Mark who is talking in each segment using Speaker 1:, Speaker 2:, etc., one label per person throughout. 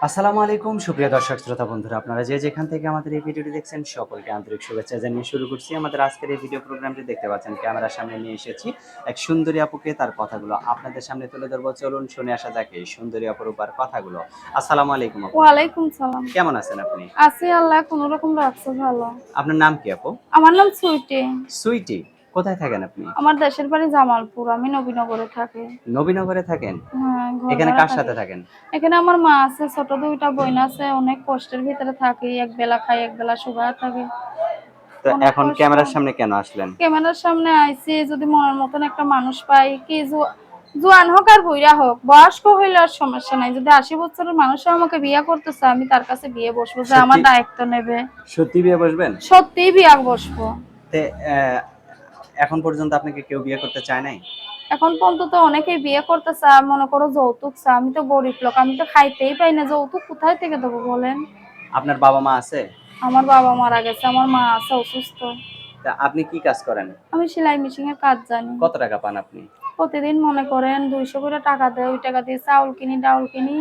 Speaker 1: আসসালামু আলাইকুম সুপ্রিয় দর্শক শ্রোতা বন্ধুরা, আপনারা যে যেখান থেকে আমাদের এই ভিডিওটি দেখছেন সকলকে আন্তরিক শুভেচ্ছা জানিয়ে শুরু করছি আমাদের আজকের এই ভিডিও প্রোগ্রামটি। দেখতে পাচ্ছেন ক্যামেরার সামনে নিয়ে এসেছি এক সুন্দরী আপুকে, তার কথাগুলো আপনাদের সামনে তুলে ধরবো। চলুন শুনে আসা যাক এই সুন্দরী আপুর উপর কথাগুলো। আসসালামু আলাইকুম আপু,
Speaker 2: ওয়ালাইকুম সালাম।
Speaker 1: কেমন আছেন আপনি?
Speaker 2: আছি, আল্লাহ কোন রকম রাখছে ভালো।
Speaker 1: আপনার নাম কি আপু?
Speaker 2: আমার নাম সুইটি।
Speaker 1: সুইটি, কোথায় থাকেন আপনি?
Speaker 2: আমার দেশের বাড়ি জামালপুর, আমি নবীনগরে থাকি।
Speaker 1: নবীনগরে থাকেন?
Speaker 2: হ্যাঁ, ঘর
Speaker 1: এখানে
Speaker 2: ভাড়া
Speaker 1: কার
Speaker 2: থাকি।
Speaker 1: সাথে থাকেন?
Speaker 2: এখানে আমার মা আছে, ছোট দুইটা বোন আছে, অনেক কষ্টের ভিতরে থাকি। এক বেলা খাই, এক বেলা শুয়ে থাকি,
Speaker 1: তো
Speaker 2: অনেক
Speaker 1: এখন
Speaker 2: কষ্ট।
Speaker 1: ক্যামেরার সামনে কেন আসলেন?
Speaker 2: ক্যামেরার সামনে আইছি যদি মনের মতন একটা মানুষ পাই, কি জোয়ান হোক আর বুইড়া হোক, বয়স্ক হইলে আর সমস্যা নাই। যদি 80 বছরের মানুষও আমাকে বিয়ে করতে চায়, আমি তার কাছে বিয়ে বসবো, যে আমার
Speaker 1: সত্যি
Speaker 2: দায়িত্ব নেবে।
Speaker 1: সত্যি বিয়ে বসবেন?
Speaker 2: সত্যিই বিয়ে বসবো।
Speaker 1: তে এখন পর্যন্ত আপনাকে কেউ বিয়ে করতে চায় নাই?
Speaker 2: এখন পর্যন্ত তো অনেকেই বিয়ে করতে চায়, মনে করো যৌতুক চায়। আমি তো গরিব লোক, আমি তো খাইতেই পাই না, যৌতুক কোথায় থেকে দেবো বলেন?
Speaker 1: আপনার বাবা মা আছে?
Speaker 2: আমার বাবা মারা গেছে, আমার মা আছে অসুস্থ।
Speaker 1: তা আপনি কি কাজ করেন?
Speaker 2: আমি সেলাই মেশিনের কাজ জানি।
Speaker 1: কত টাকা পান আপনি?
Speaker 2: প্রতিদিন মনে করেন 200 করে টাকা দেয়, ওই টাকা দিয়ে চাউল কিনি, ডাউল কিনি,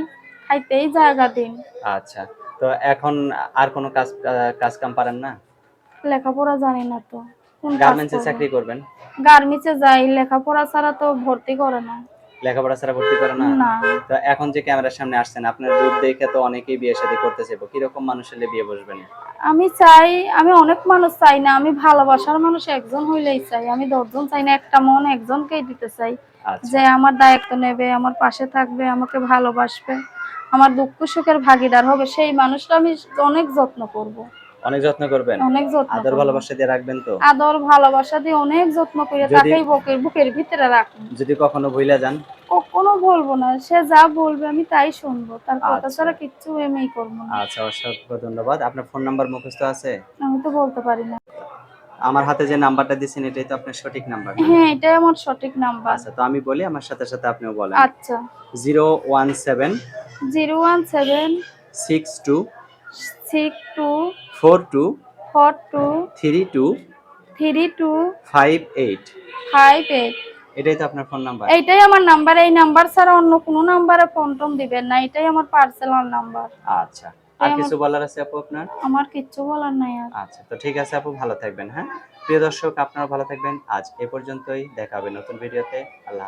Speaker 2: খাইতেই জায়গা দিন।
Speaker 1: আচ্ছা, তো এখন আর কোনো কাজ কাম পারেন না?
Speaker 2: লেখাপড়া জানি না তো কোন কাজ
Speaker 1: গার্মেন্টসে
Speaker 2: করবো।
Speaker 1: চাকরি করবেন?
Speaker 2: গার্মেন্টসে যাই, লেখাপড়া ছাড়া তো ভর্তি করে না।
Speaker 1: লেখাপড়া ছাড়া ভর্তি করে না?
Speaker 2: না,
Speaker 1: তো এখন যে ক্যামেরার সামনে আসছেন, আপনার রূপ দেখে তো অনেকেই বিয়ে শাদী করতেছে। কিরকম মানুষ হলে বিয়ে বসবেন?
Speaker 2: আমি চাই, আমি অনেক মানুষ চাই না, আমি ভালোবাসার মানুষ একজন হইলেই চাই। আমি 10 জন চাই না, একটা মন একজনকেই দিতে চাই,
Speaker 1: আচ্ছা,
Speaker 2: যে আমার দায়িত্ব নেবে, আমার পাশে থাকবে, আমাকে ভালোবাসবে, আমার দুঃখ সুখের ভাগিদার হবে। সেই মানুষটা আমি অনেক যত্ন করব।
Speaker 1: অনেক যত্ন করবেন?
Speaker 2: অনেক যত্ন
Speaker 1: আদর
Speaker 2: করব,
Speaker 1: ভালোবাসা দিয়ে রাখবেন তো?
Speaker 2: আদর ভালোবাসা দিয়ে অনেক যত্ন করে
Speaker 1: যদি
Speaker 2: তাকেই বুকের ভিতরে রাখবো।
Speaker 1: যদি কখনো ভুইলা যান?
Speaker 2: কখনো বলবো না, সে যা বলবে আমি তাই শুনবো, তার কথা
Speaker 1: আচ্ছা,
Speaker 2: ছাড়া কিচ্ছু আমি করবো না।
Speaker 1: আচ্ছা, অসংখ্য ধন্যবাদ। আপনার ফোন নাম্বার মুখস্থ আছে?
Speaker 2: আমি তো বলতে পারি না।
Speaker 1: আমার হাতে যে নাম্বারটা দিচ্ছেন এটাই তো আপনার সঠিক নাম্বার না?
Speaker 2: হ্যাঁ, এটাই আমার সঠিক নাম্বার।
Speaker 1: আচ্ছা, তো আমি বলি, আমার সাথে সাথে আপনিও বলেন।
Speaker 2: আচ্ছা,
Speaker 1: 017
Speaker 2: 017
Speaker 1: 62
Speaker 2: 62
Speaker 1: 42
Speaker 2: 42
Speaker 1: 32
Speaker 2: 32
Speaker 1: 58।
Speaker 2: 58।
Speaker 1: এটাই তো আপনার ফোন নাম্বার?
Speaker 2: এইটাই আমার নাম্বার। এই নাম্বার ছাড়া অন্য কোনো নাম্বারে ফোন টোন দিবেন না, এটাই আমার পার্সোনাল নাম্বার।
Speaker 1: আচ্ছা, আর
Speaker 2: এটাই আমার।
Speaker 1: কিছু বলার আছে আপু আপনার?
Speaker 2: আমার কিচ্ছু বলার নাই আর।
Speaker 1: আচ্ছা, তো ঠিক আছে আপু, ভালো থাকবেন। হ্যাঁ, প্রিয় দর্শক, আপনারা ভালো থাকবেন। আজ এ পর্যন্তই, দেখা হবে নতুন ভিডিওতে। আল্লাহ।